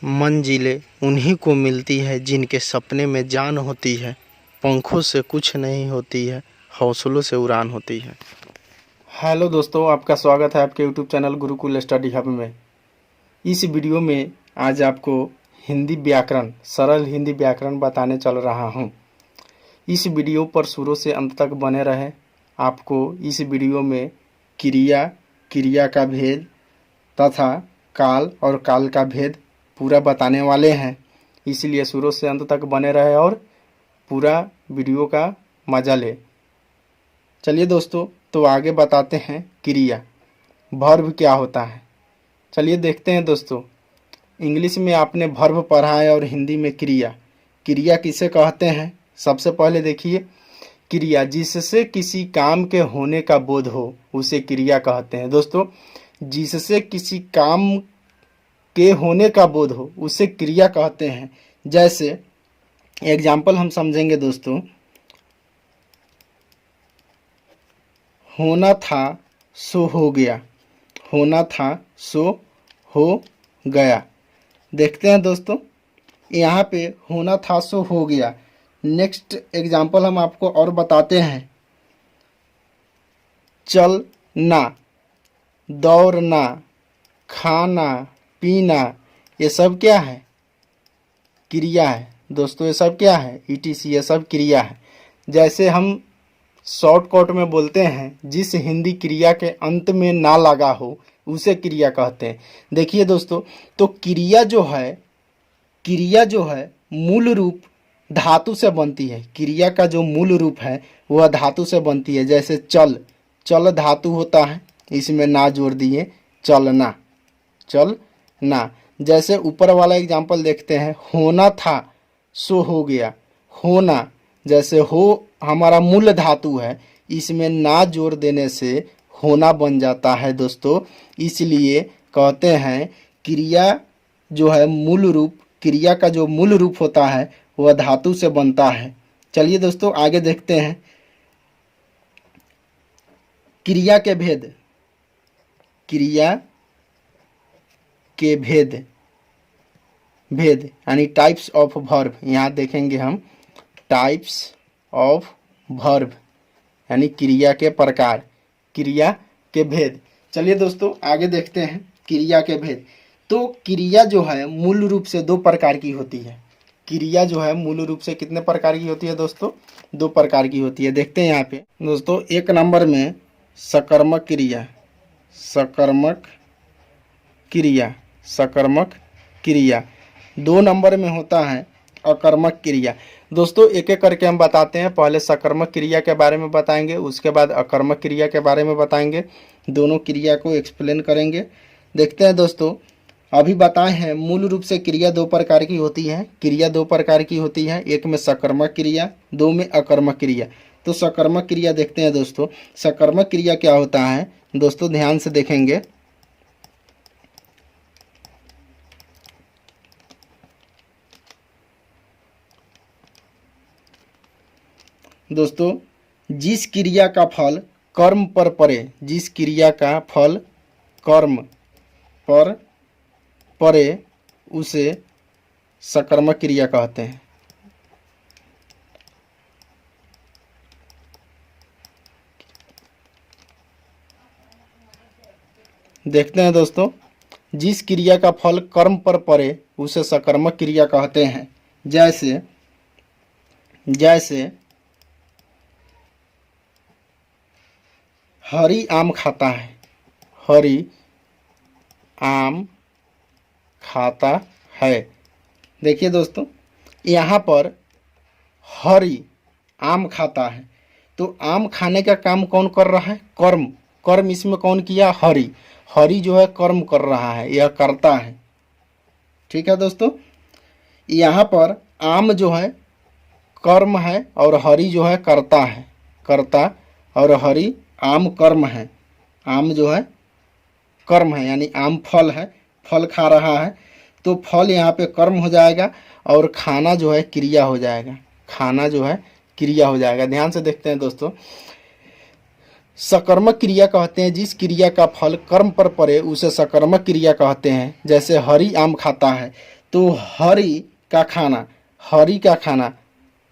मंजिलें उन्हीं को मिलती है जिनके सपने में जान होती है। पंखों से कुछ नहीं होती है, हौसलों से उड़ान होती है। हेलो दोस्तों, आपका स्वागत है आपके YouTube channel Gurukul study hub में। इस वीडियो में आज आपको हिंदी व्याकरण, सरल हिंदी व्याकरण बताने चल रहा हूँ। इस वीडियो पर शुरू से अंत तक बने रहें। आपको इस वीडियो में क्रिया, क्रिया का भेद तथा काल और काल का भेद पूरा बताने वाले हैं, इसलिए शुरू से अंत तक बने रहे और पूरा वीडियो का मज़ा ले। चलिए दोस्तों, तो आगे बताते हैं क्रिया, वर्ब क्या होता है। चलिए देखते हैं दोस्तों। इंग्लिश में आपने वर्ब पढ़ा है और हिंदी में क्रिया। क्रिया किसे कहते हैं? सबसे पहले देखिए, क्रिया जिससे किसी काम के होने का बोध हो उसे क्रिया कहते हैं। दोस्तों, जिससे किसी काम के होने का बोध हो उसे क्रिया कहते हैं। जैसे एग्जाम्पल हम समझेंगे दोस्तों, होना था सो हो गया, होना था सो हो गया। देखते हैं दोस्तों, यहाँ पे होना था सो हो गया। नेक्स्ट एग्जाम्पल हम आपको और बताते हैं, चलना, दौड़ना, खाना, पीना, ये सब क्या है? क्रिया है। दोस्तों, ये सब क्या है? ETC, ये सब क्रिया है। जैसे हम शॉर्टकट में बोलते हैं, जिस हिंदी क्रिया के अंत में ना लगा हो उसे क्रिया कहते हैं। देखिए दोस्तों, तो क्रिया जो है मूल रूप धातु से बनती है। क्रिया का जो मूल रूप है वह धातु से बनती है। जैसे चल धातु होता है, इसमें ना जोड़ दिए, चलना, चलना। जैसे ऊपर वाला एग्जाम्पल देखते हैं, होना था सो हो गया। होना, जैसे हो हमारा मूल धातु है, इसमें ना जोड़ देने से होना बन जाता है दोस्तों। इसलिए कहते हैं क्रिया जो है मूल रूप, क्रिया का जो मूल रूप होता है वह धातु से बनता है। चलिए दोस्तों, आगे देखते हैं क्रिया के भेद। क्रिया के भेद यानी टाइप्स ऑफ वर्ब। यहाँ देखेंगे हम टाइप्स ऑफ वर्ब यानी क्रिया के प्रकार, क्रिया के भेद। चलिए दोस्तों, आगे देखते हैं क्रिया के भेद। तो क्रिया जो है मूल रूप से दो प्रकार की होती है। क्रिया जो है मूल रूप से कितने प्रकार की होती है दोस्तों? दो प्रकार की होती है। देखते हैं यहाँ पे दोस्तों, एक नंबर में सकर्मक क्रिया, सकर्मक क्रिया, सकर्मक क्रिया। दो नंबर में होता है अकर्मक क्रिया। दोस्तों, एक एक करके हम बताते हैं। पहले सकर्मक क्रिया के बारे में बताएंगे, उसके बाद अकर्मक क्रिया के बारे में बताएंगे। दोनों क्रिया को एक्सप्लेन करेंगे। देखते हैं दोस्तों, अभी बताए हैं मूल रूप से क्रिया दो प्रकार की होती है। क्रिया दो प्रकार की होती है, एक में सकर्मक क्रिया, दो में अकर्मक क्रिया। तो सकर्मक क्रिया देखते हैं दोस्तों। सकर्मक क्रिया क्या होता है दोस्तों, ध्यान से देखेंगे। दोस्तों, जिस क्रिया का फल कर्म पर पड़े, जिस क्रिया का फल कर्म पर पड़े उसे सकर्मक क्रिया कहते हैं। देखते हैं दोस्तों, जिस क्रिया का फल कर्म पर पड़े उसे सकर्मक क्रिया कहते हैं। जैसे हरी आम खाता है, हरी आम खाता है। देखिए दोस्तों, यहाँ पर हरी आम खाता है, तो आम खाने का काम कौन कर रहा है? कर्म इसमें कौन किया? हरी जो है कर्म कर रहा है, यह करता है। ठीक है दोस्तों, यहाँ पर आम जो है कर्म है और हरी जो है करता है, करता, और हरी आम कर्म है। आम जो है कर्म है, यानी आम फल है, फल खा रहा है, तो फल यहाँ पे कर्म हो जाएगा और खाना जो है क्रिया हो जाएगा। खाना जो है क्रिया हो जाएगा। ध्यान से देखते हैं दोस्तों, सकर्मक क्रिया कहते हैं जिस क्रिया का फल कर्म पर पड़े उसे सकर्मक क्रिया कहते हैं। जैसे हरी आम खाता है, तो हरि का खाना, हरि का खाना,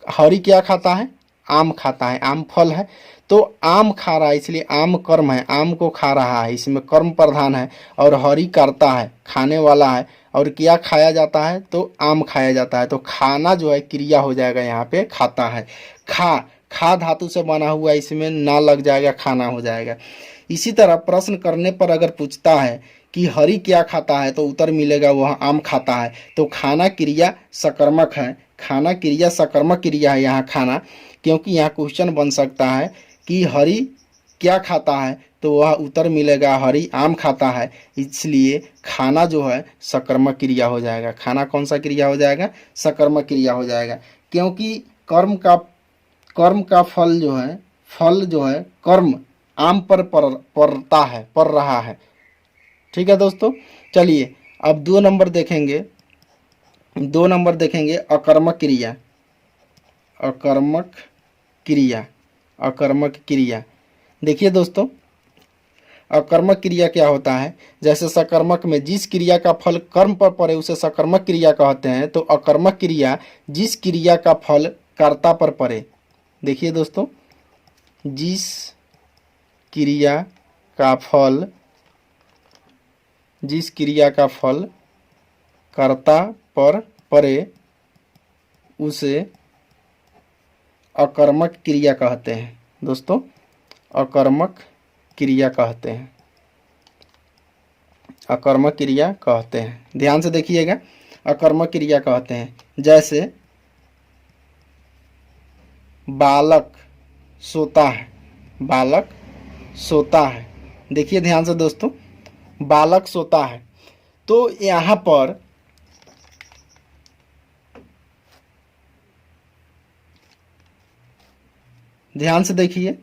हरि क्या खाता है? आम खाता है, आम फल है। तो आम खा रहा है इसलिए आम कर्म है, आम को खा रहा है, इसमें कर्म प्रधान है। और हरि करता है, खाने वाला है। और क्या खाया जाता है? तो आम खाया जाता है। तो खाना जो है क्रिया हो जाएगा, यहाँ पे खाता है। खा, खा धातु से बना हुआ, इसमें ना लग जाएगा, खाना हो जाएगा। इसी तरह प्रश्न करने पर अगर पूछता है कि हरि क्या खाता है, तो उत्तर मिलेगा वह आम खाता है। तो खाना क्रिया सकर्मक है, खाना क्रिया सकर्मक क्रिया है यहाँ खाना। क्योंकि यहाँ क्वेश्चन बन सकता है कि हरि क्या खाता है, तो वह उत्तर मिलेगा हरि आम खाता है। इसलिए खाना जो है सकर्मक क्रिया हो जाएगा। खाना कौन सा क्रिया हो जाएगा? सकर्मक क्रिया हो जाएगा। क्योंकि कर्म का फल जो है कर्म आम पर पड़ता है, पड़ रहा है। ठीक है दोस्तों, चलिए अब 2 नंबर देखेंगे। 2 नंबर देखेंगे अकर्मक क्रिया। अकर्मक क्रिया, अकर्मक क्रिया। देखिए दोस्तों, अकर्मक क्रिया क्या होता है? जैसे सकर्मक में जिस क्रिया का फल कर्म पर पड़े उसे सकर्मक क्रिया कहते हैं। तो अकर्मक क्रिया जिस क्रिया का फल कर्ता पर पड़े। देखिए दोस्तों, जिस क्रिया का फल, जिस क्रिया का फल कर्ता पर पड़े उसे अकर्मक क्रिया कहते हैं। दोस्तों, अकर्मक क्रिया कहते हैं, अकर्मक क्रिया कहते हैं। ध्यान से देखिएगा, अकर्मक क्रिया कहते हैं। जैसे बालक सोता है, बालक सोता है। देखिए ध्यान से दोस्तों, बालक सोता है। तो यहाँ पर ध्यान से देखिए,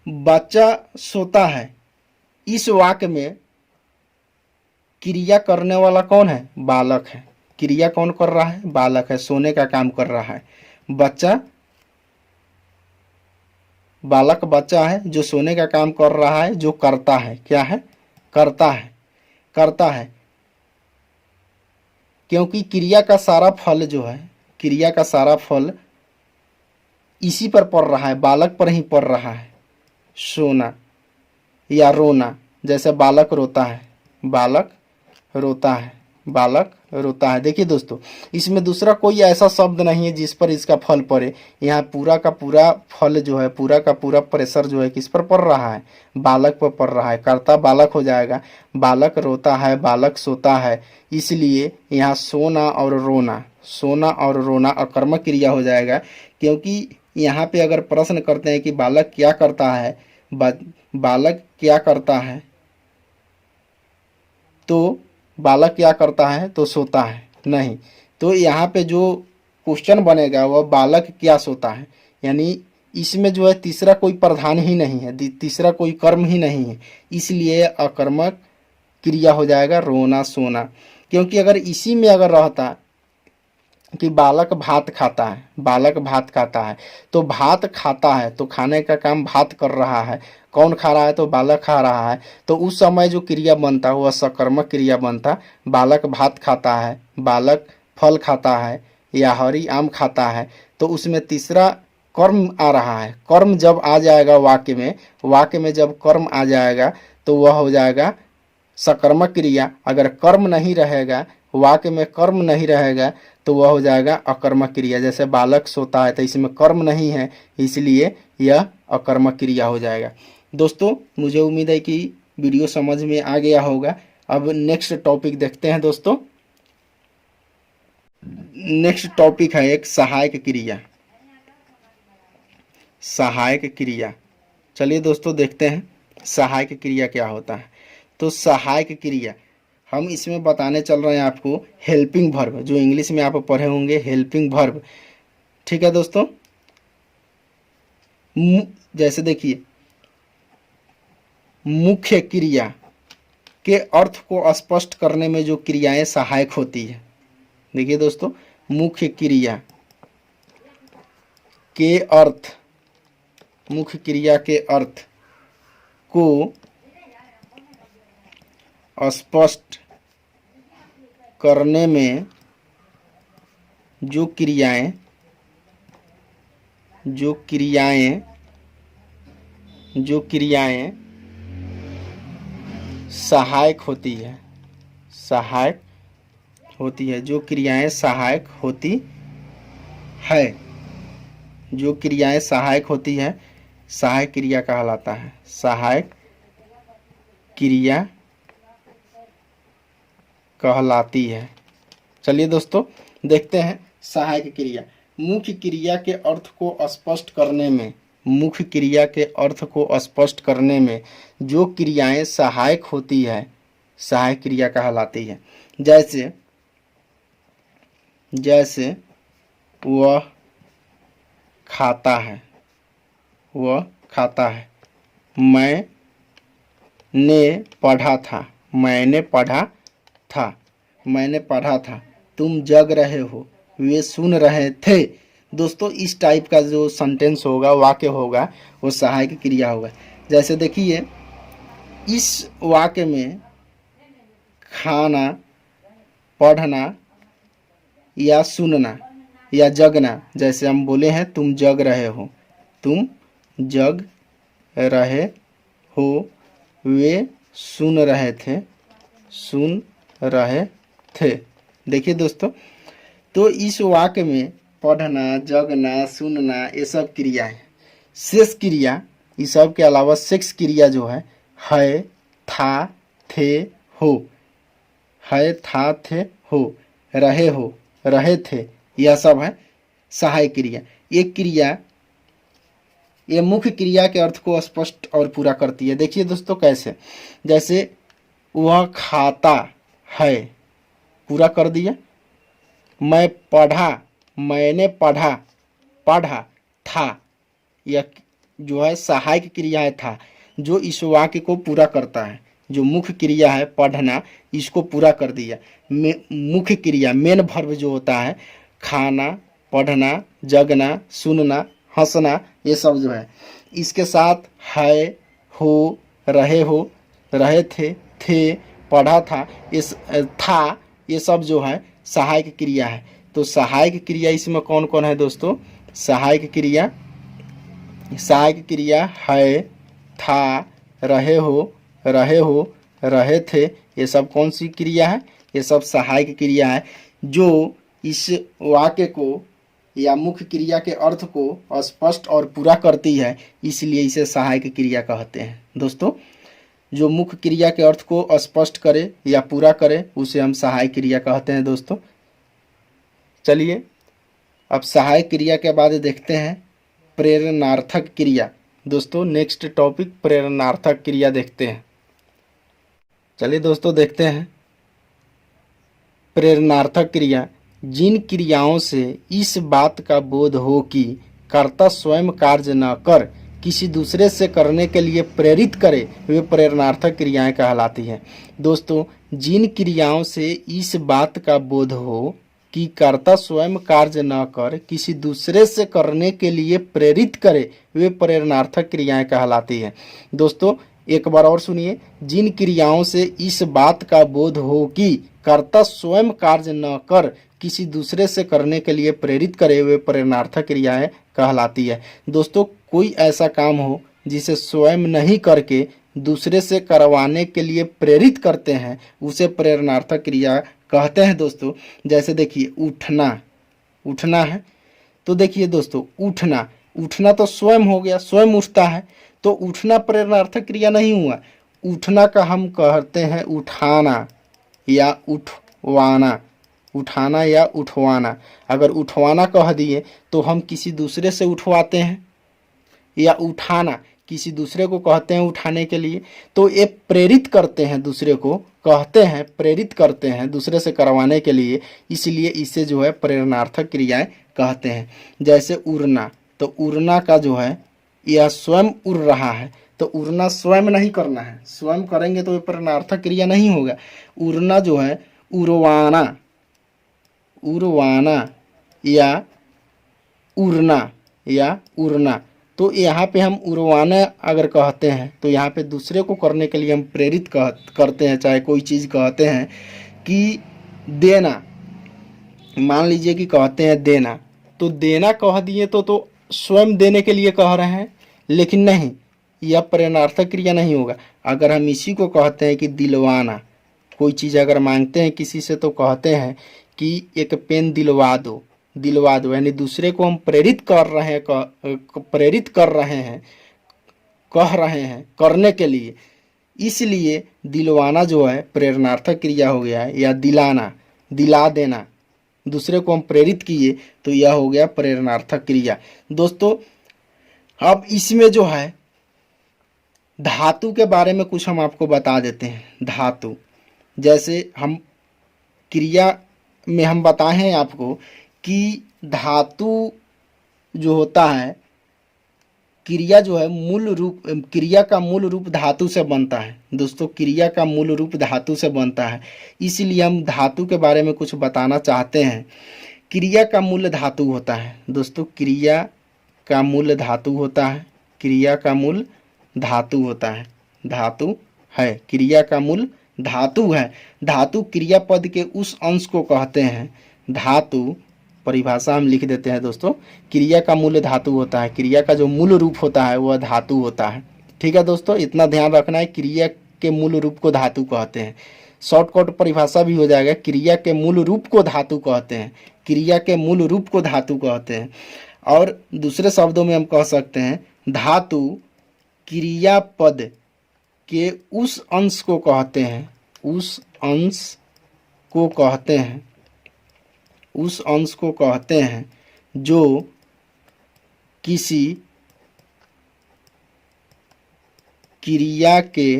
बच्चा सोता है, इस वाक्य में क्रिया करने वाला कौन है? बालक है। क्रिया कौन कर रहा है? बालक है, सोने का काम कर रहा है। बच्चा, बालक बच्चा है जो सोने का काम कर रहा है, जो करता है। क्या है? करता है, करता है। क्योंकि क्रिया का सारा फल जो है, क्रिया का सारा फल इसी पर पड़ रहा है, बालक पर ही पड़ रहा है। सोना या रोना, जैसे बालक रोता है, बालक रोता है, बालक रोता है। देखिए दोस्तों, इसमें दूसरा कोई ऐसा शब्द नहीं है जिस पर इसका फल पड़े। यहाँ पूरा का पूरा फल जो है, पूरा का पूरा प्रेशर जो है किस पर पड़ रहा है? बालक पर पड़ रहा है। कर्ता बालक हो जाएगा। बालक रोता है, बालक सोता है, इसलिए यहाँ सोना और रोना, सोना और रोना अकर्मक क्रिया हो जाएगा। क्योंकि यहाँ पे अगर प्रश्न करते हैं कि बालक क्या करता है, बालक क्या करता है, तो बालक क्या करता है? तो सोता है, नहीं। तो यहाँ पे जो क्वेश्चन बनेगा वह बालक क्या सोता है, यानी इसमें जो है तीसरा कोई प्रधान ही नहीं है, तीसरा कोई कर्म ही नहीं है। इसलिए अकर्मक क्रिया हो जाएगा रोना सोना। क्योंकि अगर इसी में अगर रहता कि बालक भात खाता है, बालक भात खाता है, तो भात खाता है तो खाने का काम भात कर रहा है। कौन खा रहा है? तो बालक खा रहा है। तो उस समय जो क्रिया बनता वह सकर्मक क्रिया बनता। बालक भात खाता है, बालक फल खाता है, या हरि आम खाता है। तो उसमें तीसरा कर्म आ रहा है। कर्म जब आ जाएगा वाक्य में, वाक्य में जब कर्म आ जाएगा तो वह हो जाएगा सकर्मक क्रिया। अगर कर्म नहीं रहेगा, वाक्य में कर्म नहीं रहेगा, तो वह हो जाएगा अकर्मक क्रिया। जैसे बालक सोता है तो इसमें कर्म नहीं है, इसलिए यह अकर्मक क्रिया हो जाएगा। दोस्तों, मुझे उम्मीद है कि वीडियो समझ में आ गया होगा। अब नेक्स्ट टॉपिक देखते हैं दोस्तों। नेक्स्ट टॉपिक है एक सहायक क्रिया। सहायक क्रिया, चलिए दोस्तों देखते हैं सहायक क्रिया क्या होता है। तो सहायक क्रिया हम इसमें बताने चल रहे हैं आपको हेल्पिंग वर्ब, जो इंग्लिश में आप पढ़े होंगे हेल्पिंग वर्ब। ठीक है दोस्तों, जैसे देखिए मुख्य क्रिया के अर्थ को स्पष्ट करने में जो क्रियाएं सहायक होती है। देखिए दोस्तों, मुख्य क्रिया के अर्थ, मुख्य क्रिया के अर्थ को स्पष्ट करने में जो क्रियाएं सहायक होती है, जो क्रियाएं सहायक होती है, जो क्रियाएं सहायक होती है, सहायक क्रिया कहलाता है, सहायक क्रिया कहलाती है। चलिए दोस्तों देखते हैं सहायक क्रिया। मुख्य क्रिया के अर्थ को स्पष्ट करने में, मुख्य क्रिया के अर्थ को स्पष्ट करने में जो क्रियाएं सहायक होती है, सहायक क्रिया कहलाती है। जैसे वह खाता है, मैंने पढ़ा था, तुम जग रहे हो, वे सुन रहे थे। दोस्तों इस टाइप का जो सेंटेंस होगा, वाक्य होगा, वो सहायक क्रिया होगा। जैसे देखिए इस वाक्य में खाना, पढ़ना या सुनना या जगना, जैसे हम बोले हैं तुम जग रहे हो, वे सुन रहे थे। देखिए दोस्तों, तो इस वाक्य में पढ़ना, जगना, सुनना ये सब क्रिया है। शेष क्रिया, इस सब के अलावा शेष क्रिया जो है था, थे, हो, रहे थे, यह सब है सहायक क्रिया। ये मुख्य क्रिया के अर्थ को स्पष्ट और पूरा करती है। देखिए दोस्तों कैसे, जैसे वह खाता है, पूरा कर दिया। मैंने पढ़ा था, यह जो है सहायक क्रिया है था, जो इस वाक्य को पूरा करता है। जो मुख्य क्रिया है पढ़ना, इसको पूरा कर दिया। मुख्य क्रिया मेन वर्ब जो होता है, खाना, पढ़ना, जगना, सुनना, हंसना, ये सब जो है इसके साथ है, हो, रहे थे, पढ़ा था, ये सब जो है सहायक क्रिया है। तो सहायक क्रिया इसमें कौन कौन है दोस्तों? सहायक क्रिया है, था, रहे थे, ये सब कौन सी क्रिया है? ये सब सहायक क्रिया है, जो इस वाक्य को या मुख्य क्रिया के अर्थ को स्पष्ट और पूरा करती है, इसलिए इसे सहायक क्रिया कहते हैं। दोस्तों जो मुख्य क्रिया के अर्थ को स्पष्ट करे या पूरा करे उसे हम सहायक क्रिया कहते हैं। दोस्तों चलिए अब सहायक क्रिया के बाद देखते हैं प्रेरणार्थक क्रिया। दोस्तों नेक्स्ट टॉपिक प्रेरणार्थक क्रिया देखते हैं। चलिए दोस्तों देखते हैं प्रेरणार्थक क्रिया। जिन क्रियाओं से इस बात का बोध हो कि कर्ता स्वयं कार्य न कर किसी दूसरे से करने के लिए प्रेरित करे, वे प्रेरणार्थक क्रियाएं कहलाती हैं। दोस्तों जिन क्रियाओं से इस बात का बोध हो कि कर्ता स्वयं कार्य न कर किसी दूसरे से करने के लिए प्रेरित करे, वे प्रेरणार्थक क्रियाएं कहलाती हैं। दोस्तों एक बार और सुनिए, जिन क्रियाओं से इस बात का बोध हो कि कर्ता स्वयं कार्य न कर किसी दूसरे से करने के लिए प्रेरित करे, वे प्रेरणार्थक क्रियाएं कहलाती है। दोस्तों कोई ऐसा काम हो जिसे स्वयं नहीं करके दूसरे से करवाने के लिए प्रेरित करते हैं, उसे प्रेरणार्थक क्रिया कहते हैं। दोस्तों जैसे देखिए उठना है, तो देखिए दोस्तों उठना तो स्वयं हो गया, स्वयं उठता है, तो उठना प्रेरणार्थक क्रिया नहीं हुआ। उठना का हम कहते हैं उठाना या उठवाना। अगर उठवाना कह दिए तो हम किसी दूसरे से उठवाते हैं, या उठाना किसी दूसरे को कहते हैं उठाने के लिए, तो ये प्रेरित करते हैं, दूसरे को कहते हैं प्रेरित करते हैं दूसरे से करवाने के लिए, इसलिए इसे जो है प्रेरणार्थक क्रियाएं कहते हैं। जैसे उड़ना, तो उड़ना का जो है यह स्वयं उड़ रहा है, तो उड़ना स्वयं नहीं करना है, स्वयं करेंगे तो ये प्रेरणार्थक क्रिया नहीं होगा। उड़ना जो है उड़वाना या उड़ना, तो यहाँ पे हम उड़वाना अगर कहते हैं तो यहाँ पे दूसरे को करने के लिए हम प्रेरित करते हैं, चाहे कोई चीज़ कहते हैं कि देना, मान लीजिए कि कहते हैं देना, तो देना कह दिए तो स्वयं देने के लिए कह रहे हैं, लेकिन नहीं, यह प्रेरणार्थक क्रिया नहीं होगा। अगर हम इसी को कहते हैं कि दिलवाना, कोई चीज़ अगर मांगते हैं किसी से तो कहते हैं कि एक पेन दिलवा दो, दिलवा दो, यानी दूसरे को हम प्रेरित कर रहे हैं, कह रहे हैं करने के लिए, इसलिए दिलवाना जो है प्रेरणार्थक क्रिया हो गया है। या दिलाना, दिला देना, दूसरे को हम प्रेरित किए तो यह हो गया प्रेरणार्थक क्रिया। दोस्तों अब इसमें जो है धातु के बारे में कुछ हम आपको बता देते हैं। धातु, जैसे हम क्रिया में हम बताए हैं आपको कि धातु जो होता है, क्रिया जो है मूल रूप, क्रिया का मूल रूप धातु से बनता है। दोस्तों क्रिया का मूल रूप धातु से बनता है, इसलिए हम धातु के बारे में कुछ बताना चाहते हैं। क्रिया का मूल धातु होता है। दोस्तों क्रिया का मूल धातु होता है, क्रिया का मूल धातु होता है, धातु है, क्रिया का मूल धातु है। धातु क्रियापद के उस अंश को कहते हैं। धातु परिभाषा हम लिख देते हैं दोस्तों, क्रिया का मूल धातु होता है, क्रिया का जो मूल रूप होता है वह धातु होता है। ठीक है दोस्तों, इतना ध्यान रखना है, क्रिया के मूल रूप को धातु कहते हैं। शॉर्टकट परिभाषा भी हो जाएगा, क्रिया के मूल रूप को धातु कहते हैं, क्रिया के मूल रूप को धातु कहते हैं। और दूसरे शब्दों में हम कह सकते हैं धातु क्रियापद के उस अंश को कहते हैं, उस अंश को कहते हैं, उस अंश को कहते हैं जो किसी क्रिया के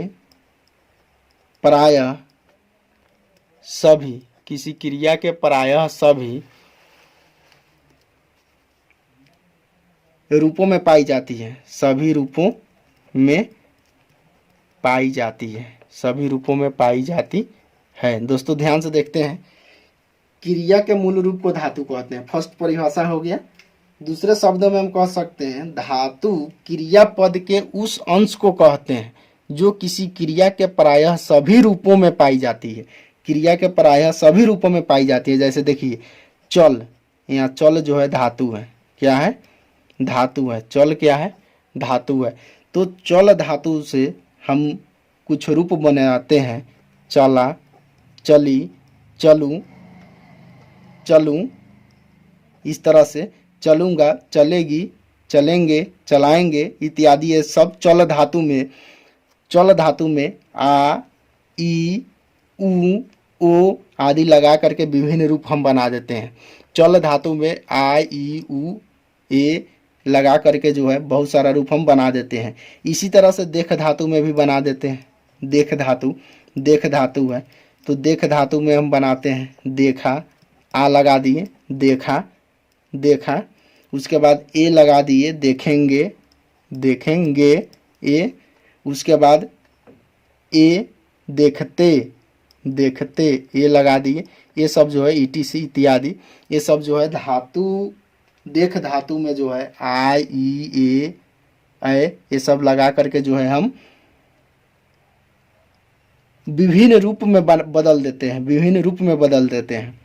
प्रायः सभी, किसी क्रिया के प्रायः सभी रूपों में पाई जाती है, सभी रूपों में पाई जाती है, सभी रूपों में पाई जाती है। दोस्तों ध्यान से देखते हैं, क्रिया के मूल रूप को धातु कहते हैं, फर्स्ट परिभाषा हो गया। दूसरे शब्दों में हम कह सकते हैं धातु क्रियापद के उस अंश को कहते हैं जो किसी क्रिया के प्रायः सभी रूपों में पाई जाती है, क्रिया के प्रायः सभी रूपों में पाई जाती है। जैसे देखिए चल, यहाँ चल जो है धातु है, क्या है, धातु है। चल क्या है, धातु है। तो चल धातु से हम कुछ रूप बनाते हैं, चला, चली, चलूं, चलूं, इस तरह से चलूंगा, चलेगी, चलेंगे, चलाएंगे इत्यादि, ये सब चल धातु में, चल धातु में आ, ई, उ, ओ आदि लगा करके विभिन्न रूप हम बना देते हैं। चल धातु में आ, ई, उ, ए लगा करके जो है बहुत सारा रूप हम बना देते हैं। इसी तरह से देख धातु में भी बना देते हैं। देख धातु, देख धातु है तो देख धातु में हम बनाते हैं देखा, आ लगा दिए देखा, देखा, उसके बाद ए लगा दिए देखेंगे, देखेंगे ए, उसके बाद ए देखते, देखते ए लगा दिए। ये सब जो है ईटीसी इत्यादि, ये सब जो है धातु, देख धातु में जो है आ, ई, ए, ये सब लगा करके जो है हम विभिन्न रूप में बदल देते हैं, विभिन्न रूप में बदल देते हैं।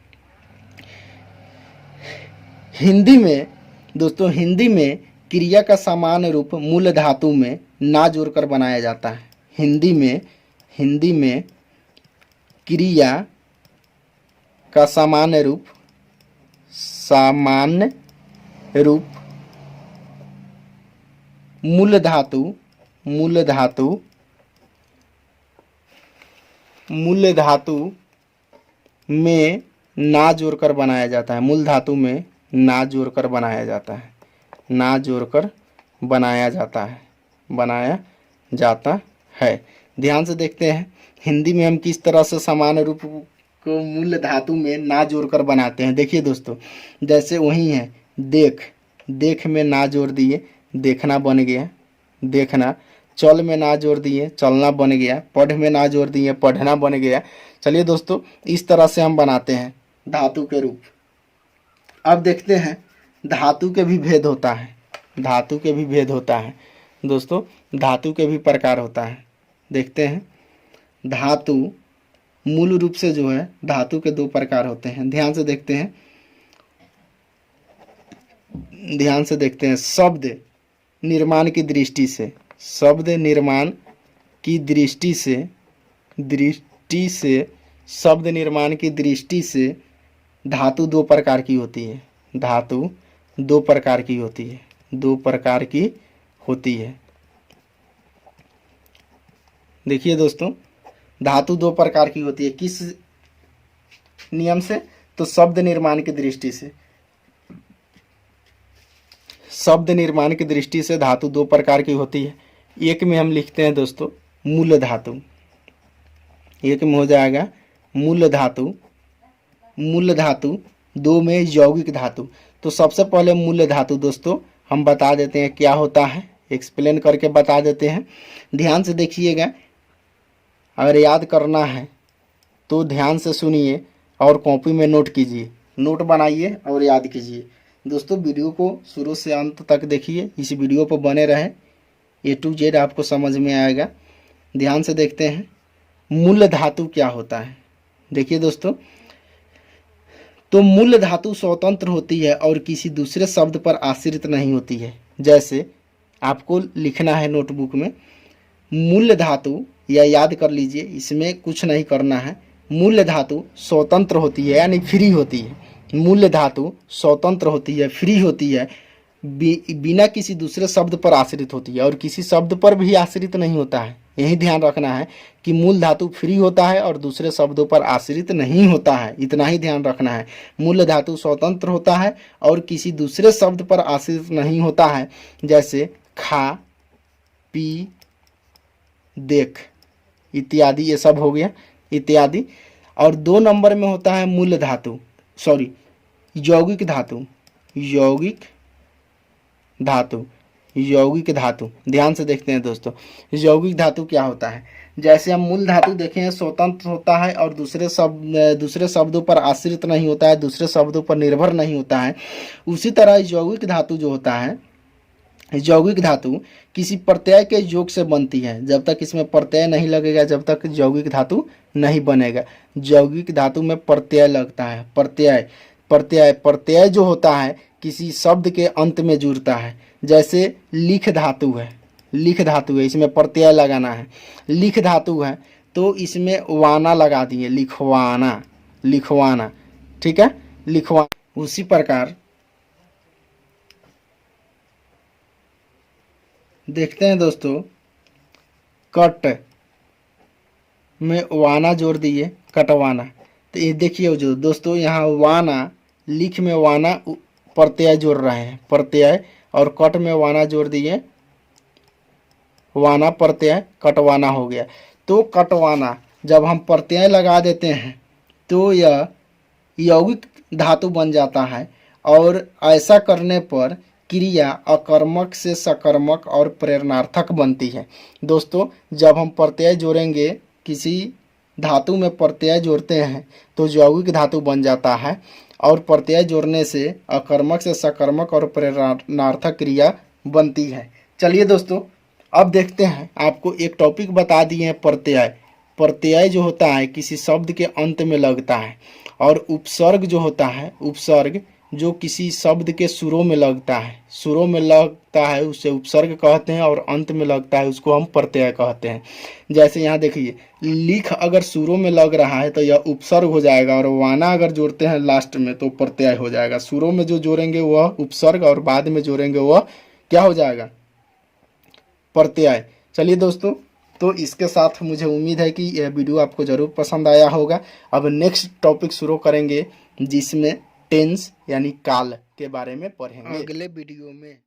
हिंदी में दोस्तों, हिंदी में क्रिया का सामान्य रूप मूल धातु में ना जोड़कर बनाया जाता है। हिंदी में क्रिया का सामान्य रूप मूल धातु में ना जोड़कर बनाया जाता है। मूल धातु में ना जोड़कर बनाया जाता है, ना जोड़कर बनाया जाता है। ध्यान से देखते हैं हिंदी में हम किस तरह से सामान्य रूप को मूल धातु में ना जोड़कर बनाते हैं। देखिए दोस्तों, जैसे वही है देख, देख में ना जोड़ दिए देखना बन गया, देखना। चल में ना जोड़ दिए चलना बन गया, पढ़ में ना जोड़ दिए पढ़ना बन गया। चलिए दोस्तों, इस तरह से हम बनाते हैं धातु के रूप। अब देखते हैं धातु के भी भेद होता है, धातु के भी भेद होता है दोस्तों, धातु के भी प्रकार होता है। देखते हैं धातु मूल रूप से जो है धातु के दो प्रकार होते हैं। ध्यान से देखते हैं, शब्द निर्माण की दृष्टि से, शब्द निर्माण की दृष्टि से शब्द निर्माण की दृष्टि से धातु दो प्रकार की होती है। धातु दो प्रकार की होती है। देखिए दोस्तों, धातु दो प्रकार की होती है। किस नियम से? तो शब्द निर्माण की दृष्टि से। शब्द निर्माण की दृष्टि से धातु दो प्रकार की होती है। एक में हम लिखते हैं दोस्तों मूल धातु, एक में हो जाएगा मूल धातु, दो में यौगिक धातु। तो सबसे पहले मूल धातु दोस्तों हम बता देते हैं क्या होता है, एक्सप्लेन करके बता देते हैं। ध्यान से देखिएगा, अगर याद करना है तो ध्यान से सुनिए और कॉपी में नोट कीजिए, नोट बनाइए और याद कीजिए। दोस्तों वीडियो को शुरू से अंत तक देखिए, इस वीडियो पर बने रहें, A to Z आपको समझ में आएगा। ध्यान से देखते हैं मूल धातु क्या होता है। देखिए दोस्तों, तो मूल धातु स्वतंत्र होती है और किसी दूसरे शब्द पर आश्रित नहीं होती है। जैसे आपको लिखना है नोटबुक में, मूल धातु, या याद कर लीजिए, इसमें कुछ नहीं करना है। मूल धातु स्वतंत्र होती है यानी फ्री होती है। मूल धातु स्वतंत्र होती है, फ्री होती है, बिना किसी दूसरे शब्द पर आश्रित होती है और किसी शब्द पर भी आश्रित नहीं होता है। यही ध्यान रखना है कि मूल धातु फ्री होता है और दूसरे शब्दों पर आश्रित नहीं होता है, इतना ही ध्यान रखना है। मूल धातु स्वतंत्र होता है और किसी दूसरे शब्द पर आश्रित नहीं होता है। जैसे खा, पी, देख इत्यादि, ये सब हो गया इत्यादि। और 2 नंबर में होता है मूल धातु, यौगिक धातु। ध्यान से देखते हैं दोस्तों, यौगिक धातु क्या होता है। जैसे हम मूल धातु देखें स्वतंत्र होता है और दूसरे शब्दों पर आश्रित नहीं होता है, दूसरे शब्दों पर निर्भर नहीं होता है। उसी तरह यौगिक धातु जो होता है, यौगिक धातु किसी प्रत्यय के योग से बनती है। जब तक इसमें प्रत्यय नहीं लगेगा जब तक यौगिक धातु नहीं बनेगा। यौगिक धातु में प्रत्यय लगता है, प्रत्यय जो होता है किसी शब्द के अंत में जुड़ता है। जैसे लिख धातु है, इसमें प्रत्यय लगाना है। लिख धातु है तो इसमें वाना लगा दिए, लिखवाना, ठीक है, लिखवाना। उसी प्रकार देखते हैं दोस्तों, कट में वाना जोड़ दिए, कटवाना। तो ये देखिए जो दोस्तों, यहाँ वाना, लिख में वाना प्रत्यय जोड़ रहे हैं, प्रत्यय, और कट में वाना जोड़ दिए, वाना प्रत्यय, कटवाना हो गया। तो कटवाना जब हम प्रत्यय लगा देते हैं तो यह यौगिक धातु बन जाता है। और ऐसा करने पर क्रिया अकर्मक से सकर्मक और प्रेरणार्थक बनती है। दोस्तों जब हम प्रत्यय जोड़ेंगे, किसी धातु में प्रत्यय जोड़ते हैं तो यौगिक धातु बन जाता है, और प्रत्यय जोड़ने से अकर्मक से सकर्मक और प्रेरणार्थक क्रिया बनती है। चलिए दोस्तों, अब देखते हैं, आपको एक टॉपिक बता दिए हैं प्रत्यय जो होता है किसी शब्द के अंत में लगता है, और उपसर्ग जो होता है, उपसर्ग जो किसी शब्द के शुरू में लगता है, उसे उपसर्ग कहते हैं, और अंत में लगता है उसको हम प्रत्यय कहते हैं। जैसे यहाँ देखिए, लिख अगर शुरू में लग रहा है तो यह उपसर्ग हो जाएगा, और वाना अगर जोड़ते हैं लास्ट में तो प्रत्यय हो जाएगा। शुरू में जो जोड़ेंगे वह उपसर्ग और बाद में जोड़ेंगे वह क्या हो जाएगा, प्रत्यय। चलिए दोस्तों, तो इसके साथ मुझे उम्मीद है कि यह वीडियो आपको ज़रूर पसंद आया होगा। अब नेक्स्ट टॉपिक शुरू करेंगे जिसमें टेंस यानी काल के बारे में पढ़ेंगे अगले वीडियो में।